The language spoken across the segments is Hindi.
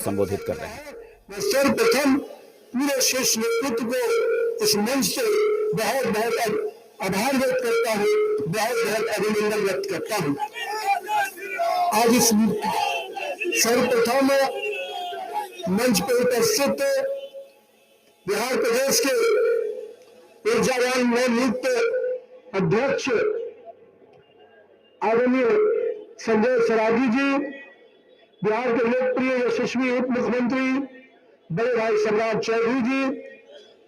संबोधित कर रहे हैं। मैं सर्वप्रथम पूरे शीर्ष नेतृत्व को इस मंच से बहुत बहुत आभार व्यक्त करता हूँ, बहुत बहुत अभिनंदन व्यक्त करता हूँ। आज इस सर्वप्रथम मंच पर उपस्थित बिहार प्रदेश के ऊर्जावान नवनियुक्त अध्यक्ष आदरणीय संजय सरागी जी, बिहार के लोकप्रिय यशस्वी उप मुख्यमंत्री बड़े भाई सम्राट चौधरी जी,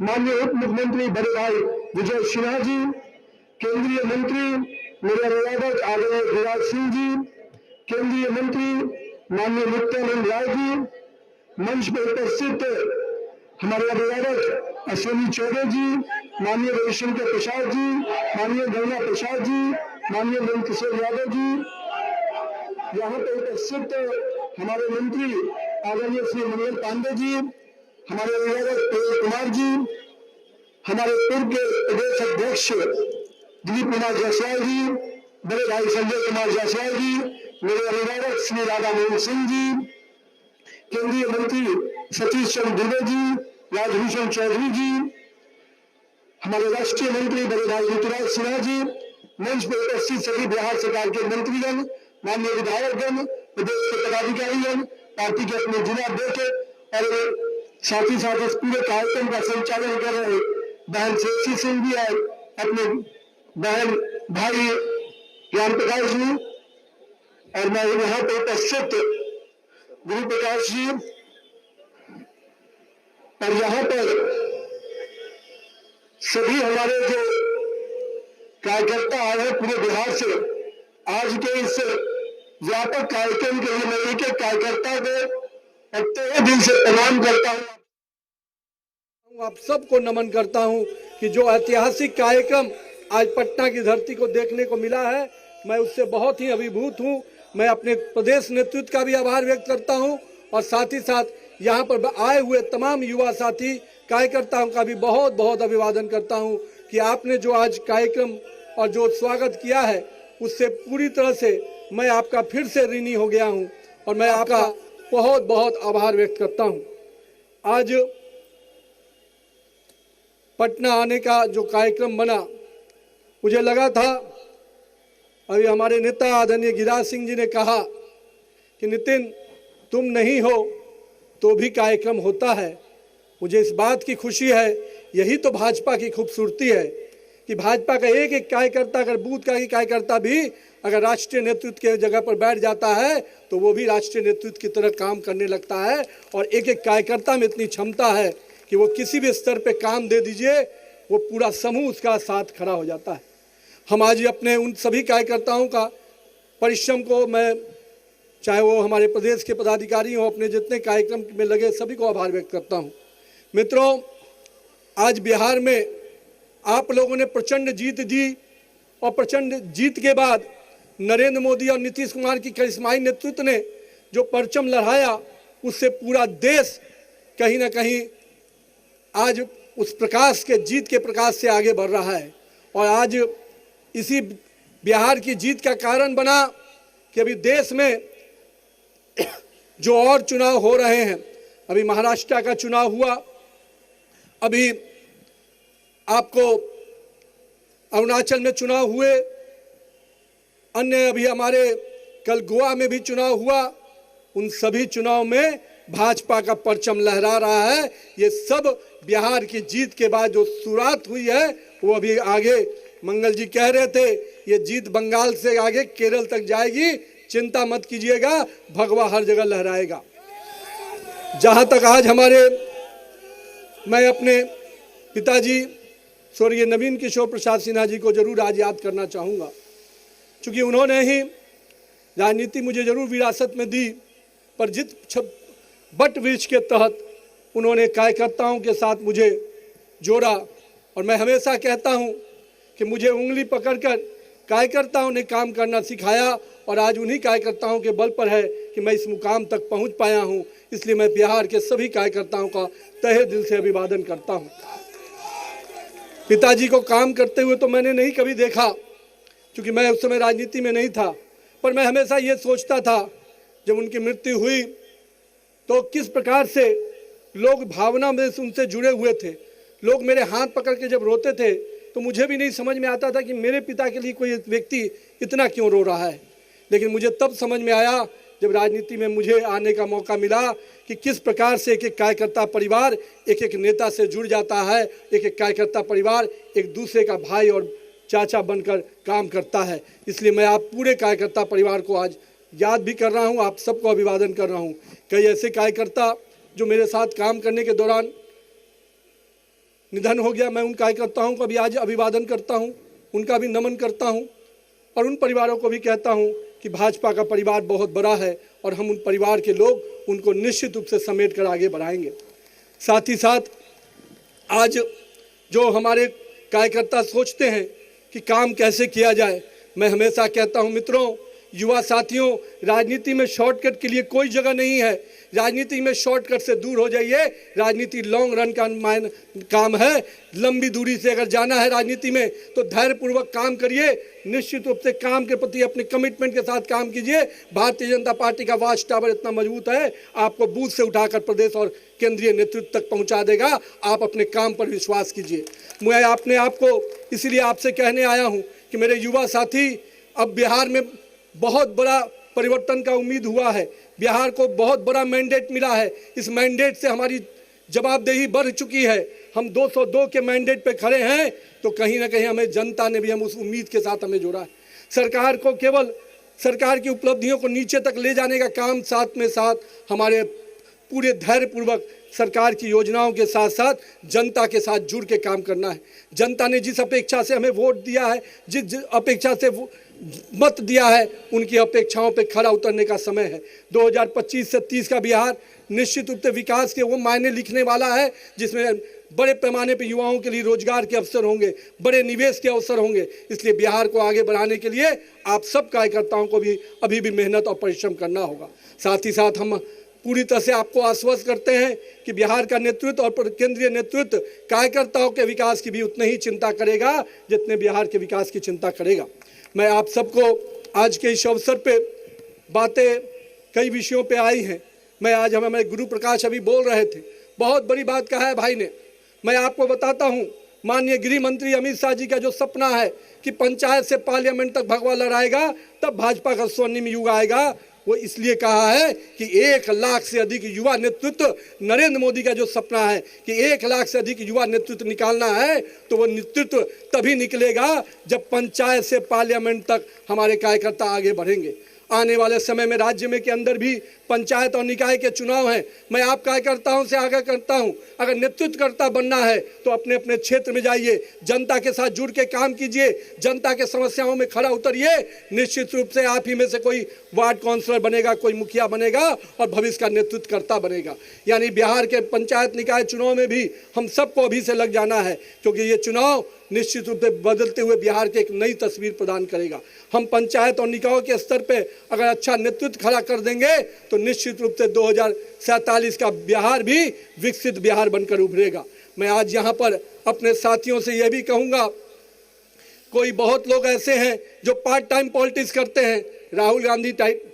माननीय उप मुख्यमंत्री बड़े भाई विजय सिन्हा जी, केंद्रीय मंत्री मेरे अभिभावक आदरणीय गिरिराज सिंह जी, केंद्रीय मंत्री माननीय नित्यानंद राय जी, मंच पर उपस्थित हमारे अभिभावक अश्विनी चौबे जी, माननीय रविशंकर प्रसाद जी, माननीय गंगा प्रसाद जी, माननीय नंद किशोर यादव जी, यहाँ पर उपस्थित हमारे मंत्री आदरणीय श्री मंगल पांडे जी, हमारे अभिभावक प्रवीण कुमार जी, हमारे पूर्व के प्रदेश अध्यक्ष दिलीप कुमार जायसवाल जी, बड़े भाई संजय कुमार जायसवाल जी, मेरे अभिभावक श्री राधा मोहन सिंह जी, केंद्रीय मंत्री सतीश चंद्र दुबे जी, राजभूषण चौधरी जी, हमारे राष्ट्रीय मंत्री बड़े भाई ऋतुराज सिन्हा जी, मंच पर उपस्थित सभी बिहार सरकार के मंत्रीगण, माननीय विधायकगण, प्रदेश के पदाधिकारीगण, पार्टी के अपने जिला अध्यक्ष और साथ ही साथ इस पूरे कार्यक्रम का संचालन कर रहे बहन श्रेयसी सिंह भी है, अपने बहन भाई ज्ञान प्रकाश जी, और मैं यहाँ पर उपस्थित गुरु प्रकाश जी, और यहाँ पर सभी हमारे जो कार्यकर्ता आए हैं पूरे बिहार से, आज के इस व्यापक कार्यक्रम के लिए मैं एक एक कार्यकर्ता को तहे दिल से प्रणाम करता हूँ। आप सबको नमन करता हूँ कि जो ऐतिहासिक कार्यक्रम आज पटना की धरती को देखने को मिला है, मैं उससे बहुत ही अभिभूत हूँ। मैं अपने प्रदेश नेतृत्व का भी आभार व्यक्त करता हूँ और साथ ही साथ यहाँ पर आए हुए तमाम युवा साथी कार्यकर्ताओं का भी बहुत बहुत अभिवादन करता हूँ कि आपने जो आज कार्यक्रम और जो स्वागत किया है उससे पूरी तरह से मैं आपका फिर से ऋणी हो गया हूँ और मैं आपका बहुत बहुत आभार व्यक्त करता हूँ। आज पटना आने का जो कार्यक्रम बना, मुझे लगा था, अभी हमारे नेता आदरणीय गिरिराज सिंह जी ने कहा कि नितिन तुम नहीं हो तो भी कार्यक्रम होता है। मुझे इस बात की खुशी है, यही तो भाजपा की खूबसूरती है कि भाजपा का एक एक कार्यकर्ता, अगर बूथ का ही कार्यकर्ता भी अगर राष्ट्रीय नेतृत्व के जगह पर बैठ जाता है तो वो भी राष्ट्रीय नेतृत्व की तरह काम करने लगता है और एक एक कार्यकर्ता में इतनी क्षमता है कि वो किसी भी स्तर पे काम दे दीजिए, वो पूरा समूह उसका साथ खड़ा हो जाता है। हम आज अपने उन सभी कार्यकर्ताओं का परिश्रम को, मैं चाहे वो हमारे प्रदेश के पदाधिकारी हों, अपने जितने कार्यक्रम में लगे सभी को आभार व्यक्त करता हूँ। मित्रों, आज बिहार में आप लोगों ने प्रचंड जीत दी और प्रचंड जीत के बाद नरेंद्र मोदी और नीतीश कुमार की करिश्माई नेतृत्व ने जो परचम लहराया, उससे पूरा देश कहीं ना कहीं आज उस प्रकाश के, जीत के प्रकाश से आगे बढ़ रहा है। और आज इसी बिहार की जीत का कारण बना कि अभी देश में जो और चुनाव हो रहे हैं, अभी महाराष्ट्र का चुनाव हुआ, अभी आपको अरुणाचल में चुनाव हुए, अन्य अभी हमारे कल गोवा में भी चुनाव हुआ, उन सभी चुनाव में भाजपा का परचम लहरा रहा है। ये सब बिहार की जीत के बाद जो शुरुआत हुई है वो अभी आगे, मंगल जी कह रहे थे, ये जीत बंगाल से आगे केरल तक जाएगी, चिंता मत कीजिएगा, भगवा हर जगह लहराएगा। जहां तक आज मैं अपने पिताजी स्वर्गीय नवीन किशोर प्रसाद सिन्हा जी को जरूर आज याद करना चाहूँगा, क्योंकि उन्होंने ही राजनीति मुझे जरूर विरासत में दी, पर जित बट वृक्ष के तहत उन्होंने कार्यकर्ताओं के साथ मुझे जोड़ा। और मैं हमेशा कहता हूँ कि मुझे उंगली पकड़कर कार्यकर्ताओं ने काम करना सिखाया और आज उन्हीं कार्यकर्ताओं के बल पर है कि मैं इस मुकाम तक पहुँच पाया हूँ। इसलिए मैं बिहार के सभी कार्यकर्ताओं का तहे दिल से अभिवादन करता हूँ। पिताजी को काम करते हुए तो मैंने नहीं कभी देखा, क्योंकि मैं उस समय राजनीति में नहीं था, पर मैं हमेशा ये सोचता था जब उनकी मृत्यु हुई तो किस प्रकार से लोग भावना में उनसे जुड़े हुए थे। लोग मेरे हाथ पकड़ के जब रोते थे तो मुझे भी नहीं समझ में आता था कि मेरे पिता के लिए कोई व्यक्ति इतना क्यों रो रहा है। लेकिन मुझे तब समझ में आया जब राजनीति में मुझे आने का मौका मिला कि किस प्रकार से एक एक कार्यकर्ता परिवार एक एक नेता से जुड़ जाता है, एक एक कार्यकर्ता परिवार एक दूसरे का भाई और चाचा बनकर काम करता है। इसलिए मैं आप पूरे कार्यकर्ता परिवार को आज याद भी कर रहा हूं, आप सबको अभिवादन कर रहा हूं। कई ऐसे कार्यकर्ता जो मेरे साथ काम करने के दौरान निधन हो गया, मैं उन कार्यकर्ताओं को भी आज अभिवादन करता हूं, उनका भी नमन करता हूं और उन परिवारों को भी कहता हूं कि भाजपा का परिवार बहुत बड़ा है और हम उन परिवार के लोग उनको निश्चित रूप से समेट कर आगे बढ़ाएंगे। साथ ही साथ आज जो हमारे कार्यकर्ता सोचते हैं कि काम कैसे किया जाए, मैं हमेशा कहता हूं मित्रों, युवा साथियों, राजनीति में शॉर्टकट के लिए कोई जगह नहीं है। राजनीति में शॉर्टकट से दूर हो जाइए। राजनीति लॉन्ग रन का काम है। लंबी दूरी से अगर जाना है राजनीति में तो धैर्यपूर्वक काम करिए, निश्चित रूप से काम के प्रति अपने कमिटमेंट के साथ काम कीजिए। भारतीय जनता पार्टी का वॉच टावर इतना मजबूत है, आपको बूथ से उठाकर प्रदेश और केंद्रीय नेतृत्व तक पहुंचा देगा। आप अपने काम पर विश्वास कीजिए। मैं अपने आप को इसलिए आपसे कहने आया हूं कि मेरे युवा साथी, अब बिहार में बहुत बड़ा परिवर्तन का उम्मीद हुआ है। बिहार को बहुत बड़ा मैंडेट मिला है। इस मैंडेट से हमारी जवाबदेही बढ़ चुकी है। हम 202 के मैंडेट पे खड़े हैं तो कहीं ना कहीं हमें जनता ने भी हम उस उम्मीद के साथ हमें जोड़ा है। सरकार को केवल सरकार की उपलब्धियों को नीचे तक ले जाने का काम, साथ में साथ हमारे पूरे धैर्यपूर्वक सरकार की योजनाओं के साथ साथ जनता के साथ जुड़ के काम करना है। जनता ने जिस अपेक्षा से हमें वोट दिया है, जिस अपेक्षा से मत दिया है, उनकी अपेक्षाओं पे खरा उतरने का समय है। 2025 से 30 का बिहार निश्चित रूप से विकास के वो मायने लिखने वाला है जिसमें बड़े पैमाने पर युवाओं के लिए रोजगार के अवसर होंगे, बड़े निवेश के अवसर होंगे। इसलिए बिहार को आगे बढ़ाने के लिए आप सब कार्यकर्ताओं को भी अभी भी मेहनत और परिश्रम करना होगा। साथ ही साथ हम पूरी तरह से आपको आश्वस्त करते हैं कि बिहार का नेतृत्व और केंद्रीय नेतृत्व कार्यकर्ताओं के विकास की भी उतनी ही चिंता करेगा जितने बिहार के विकास की चिंता करेगा। मैं आप सबको आज के इस अवसर पे बातें कई विषयों पे आई हैं। मैं आज हमें गुरु प्रकाश अभी बोल रहे थे, बहुत बड़ी बात कहा है भाई ने। मैं आपको बताता हूँ, माननीय गृह मंत्री अमित शाह जी का जो सपना है कि पंचायत से पार्लियामेंट तक भगवा लहराएगा तब भाजपा का स्वर्णिम युग आएगा, वो इसलिए कहा है कि 1 लाख से अधिक युवा नेतृत्व, नरेंद्र मोदी का जो सपना है कि 1 लाख से अधिक युवा नेतृत्व निकालना है, तो वो नेतृत्व तभी निकलेगा जब पंचायत से पार्लियामेंट तक हमारे कार्यकर्ता आगे बढ़ेंगे। आने वाले समय में राज्य में के अंदर भी पंचायत और निकाय के चुनाव हैं। मैं आप कार्यकर्ताओं से आग्रह करता हूं, अगर नेतृत्वकर्ता बनना है तो अपने अपने क्षेत्र में जाइए, जनता के साथ जुड़ के काम कीजिए, जनता के समस्याओं में खड़ा उतरिए। निश्चित रूप से आप ही में से कोई वार्ड काउंसलर बनेगा, कोई मुखिया बनेगा और भविष्य का नेतृत्वकर्ता बनेगा। यानी बिहार के पंचायत निकाय चुनाव में भी हम सबको अभी से लग जाना है, क्योंकि ये चुनाव निश्चित रूप से बदलते हुए बिहार के एक नई तस्वीर प्रदान करेगा। हम पंचायत और निकायों के स्तर पे अगर अच्छा नेतृत्व खड़ा कर देंगे तो निश्चित रूप से 2047 का बिहार भी विकसित बिहार बनकर उभरेगा। मैं आज यहाँ पर अपने साथियों से यह भी कहूँगा, कोई बहुत लोग ऐसे हैं जो पार्ट टाइम पॉलिटिक्स करते हैं, राहुल गांधी टाइप,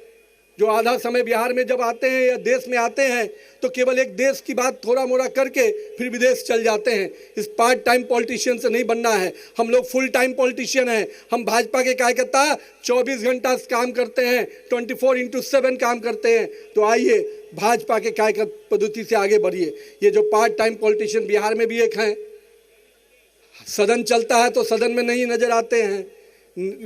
जो आधा समय बिहार में जब आते हैं या देश में आते हैं तो केवल एक देश की बात थोड़ा मोड़ा करके फिर विदेश चल जाते हैं। इस पार्ट टाइम पॉलिटिशियन से नहीं बनना है। हम लोग फुल टाइम पॉलिटिशियन हैं। हम भाजपा के कार्यकर्ता 24 घंटा काम करते हैं, 24/7 काम करते हैं। तो आइए भाजपा के कार्यकर्ता पद्धति से आगे बढ़िए। ये जो पार्ट टाइम पॉलिटिशियन बिहार में भी एक हैं, सदन चलता है तो सदन में नहीं नजर आते हैं,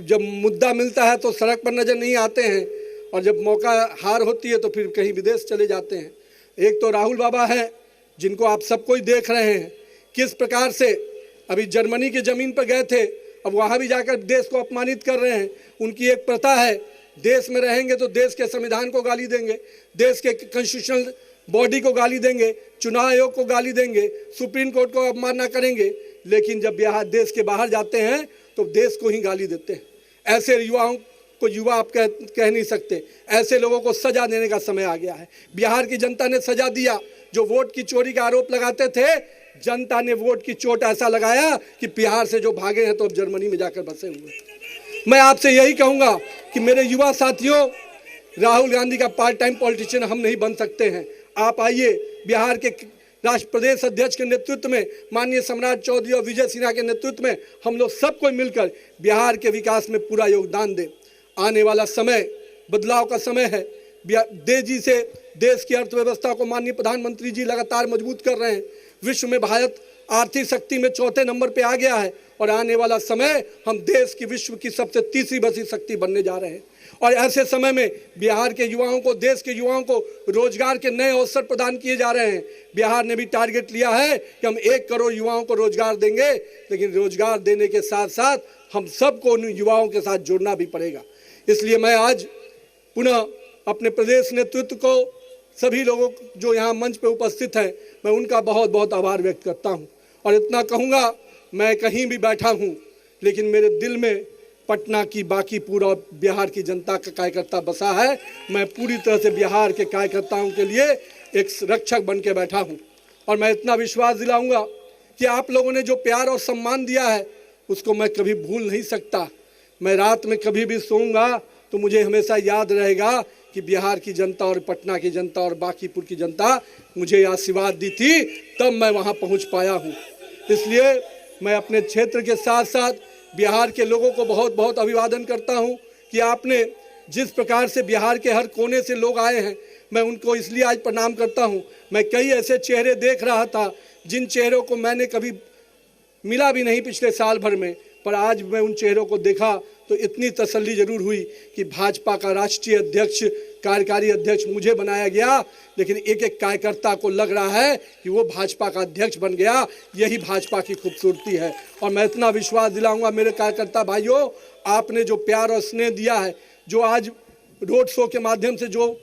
जब मुद्दा मिलता है तो सड़क पर नजर नहीं आते हैं, और जब मौका हार होती है तो फिर कहीं विदेश चले जाते हैं। एक तो राहुल बाबा हैं जिनको आप सब कोई देख रहे हैं किस प्रकार से अभी जर्मनी की ज़मीन पर गए थे, अब वहाँ भी जाकर देश को अपमानित कर रहे हैं। उनकी एक प्रथा है, देश में रहेंगे तो देश के संविधान को गाली देंगे, देश के कॉन्स्टिट्यूशनल बॉडी को गाली देंगे, चुनाव आयोग को गाली देंगे, सुप्रीम कोर्ट को अवमानना करेंगे, लेकिन जब बिहार देश के बाहर जाते हैं तो देश को ही गाली देते हैं। ऐसे युवाओं को युवा आप कह नहीं सकते। ऐसे लोगों को सजा देने का समय आ गया है। बिहार की जनता ने सजा दिया। जो वोट की चोरी का आरोप लगाते थे, जनता ने वोट की चोट ऐसा लगाया कि बिहार से जो भागे हैं तो अब जर्मनी में जाकर बसे हुए। मैं आपसे यही कहूंगा कि मेरे युवा साथियों, राहुल गांधी का पार्ट टाइम पॉलिटिशियन हम नहीं बन सकते हैं। आप आइए, बिहार के राष्ट्र प्रदेश अध्यक्ष के नेतृत्व में, माननीय सम्राट चौधरी और विजय सिन्हा के नेतृत्व में हम लोग सबको मिलकर बिहार के विकास में पूरा योगदान दें। आने वाला समय बदलाव का समय है। तेजी से देश की अर्थव्यवस्था को माननीय प्रधानमंत्री जी लगातार मजबूत कर रहे हैं। विश्व में भारत आर्थिक शक्ति में चौथे नंबर पे आ गया है और आने वाला समय हम देश की विश्व की सबसे तीसरी बड़ी शक्ति बनने जा रहे हैं। और ऐसे समय में बिहार के युवाओं को, देश के युवाओं को रोजगार के नए अवसर प्रदान किए जा रहे हैं। बिहार ने भी टारगेट लिया है कि हम 1 करोड़ युवाओं को रोजगार देंगे, लेकिन रोजगार देने के साथ साथ हम सबको उन युवाओं के साथ जुड़ना भी पड़ेगा। इसलिए मैं आज पुनः अपने प्रदेश नेतृत्व को, सभी लोगों जो यहाँ मंच पे उपस्थित हैं, मैं उनका बहुत बहुत आभार व्यक्त करता हूँ। और इतना कहूँगा, मैं कहीं भी बैठा हूँ लेकिन मेरे दिल में पटना की, बाकी पूरा बिहार की जनता का कार्यकर्ता बसा है। मैं पूरी तरह से बिहार के कार्यकर्ताओं के लिए एक रक्षक बन के बैठा हूँ और मैं इतना विश्वास दिलाऊंगा कि आप लोगों ने जो प्यार और सम्मान दिया है उसको मैं कभी भूल नहीं सकता। मैं रात में कभी भी सोऊंगा तो मुझे हमेशा याद रहेगा कि बिहार की जनता और पटना की जनता और बांकीपुर की जनता मुझे आशीर्वाद दी थी, तब मैं वहाँ पहुँच पाया हूँ। इसलिए मैं अपने क्षेत्र के साथ साथ बिहार के लोगों को बहुत बहुत अभिवादन करता हूं कि आपने जिस प्रकार से बिहार के हर कोने से लोग आए हैं, मैं उनको इसलिए आज प्रणाम करता हूं। मैं कई ऐसे चेहरे देख रहा था जिन चेहरों को मैंने कभी मिला भी नहीं पिछले साल भर में, पर आज मैं उन चेहरों को देखा तो इतनी तसल्ली जरूर हुई कि भाजपा का राष्ट्रीय अध्यक्ष, कार्यकारी अध्यक्ष मुझे बनाया गया, लेकिन एक एक कार्यकर्ता को लग रहा है कि वो भाजपा का अध्यक्ष बन गया। यही भाजपा की खूबसूरती है। और मैं इतना विश्वास दिलाऊंगा मेरे कार्यकर्ता भाइयों, आपने जो प्यार और स्नेह दिया है, जो आज रोड शो के माध्यम से जो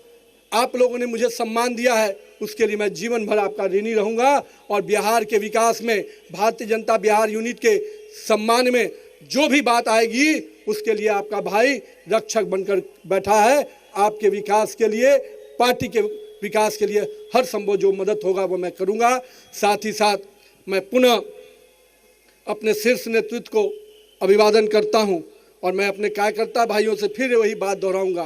आप लोगों ने मुझे सम्मान दिया है, उसके लिए मैं जीवन भर आपका ऋणी रहूंगा। और बिहार के विकास में, भारतीय जनता बिहार यूनिट के सम्मान में जो भी बात आएगी, उसके लिए आपका भाई रक्षक बनकर बैठा है। आपके विकास के लिए, पार्टी के विकास के लिए हर संभव जो मदद होगा वो मैं करूंगा। साथ ही साथ मैं पुनः अपने शीर्ष नेतृत्व को अभिवादन करता हूं और मैं अपने कार्यकर्ता भाइयों से फिर वही बात दोहराऊंगा,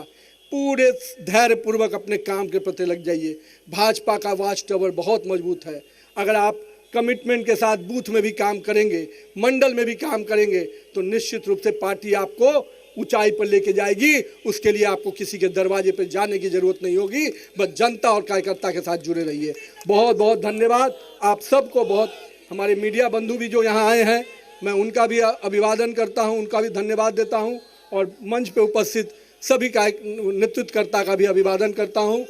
पूरे धैर्यपूर्वक अपने काम के प्रति लग जाइए। भाजपा का वॉच टावर बहुत मजबूत है। अगर आप कमिटमेंट के साथ बूथ में भी काम करेंगे, मंडल में भी काम करेंगे, तो निश्चित रूप से पार्टी आपको ऊंचाई पर लेके जाएगी। उसके लिए आपको किसी के दरवाजे पर जाने की जरूरत नहीं होगी, बस जनता और कार्यकर्ता के साथ जुड़े रहिए। बहुत बहुत धन्यवाद आप सबको। बहुत हमारे मीडिया बंधु भी जो यहाँ आए हैं, मैं उनका भी अभिवादन करता हूँ, उनका भी धन्यवाद देता हूँ और मंच पे उपस्थित सभी नेतृत्वकर्ता का भी अभिवादन करता हूँ।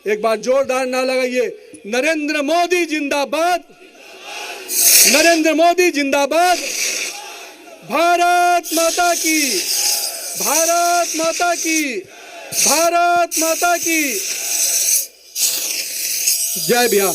एक बार जोरदार नारा लगाइए, नरेंद्र मोदी जिंदाबाद, नरेंद्र मोदी जिंदाबाद, भारत माता की, भारत माता की, भारत माता की जय बिहार।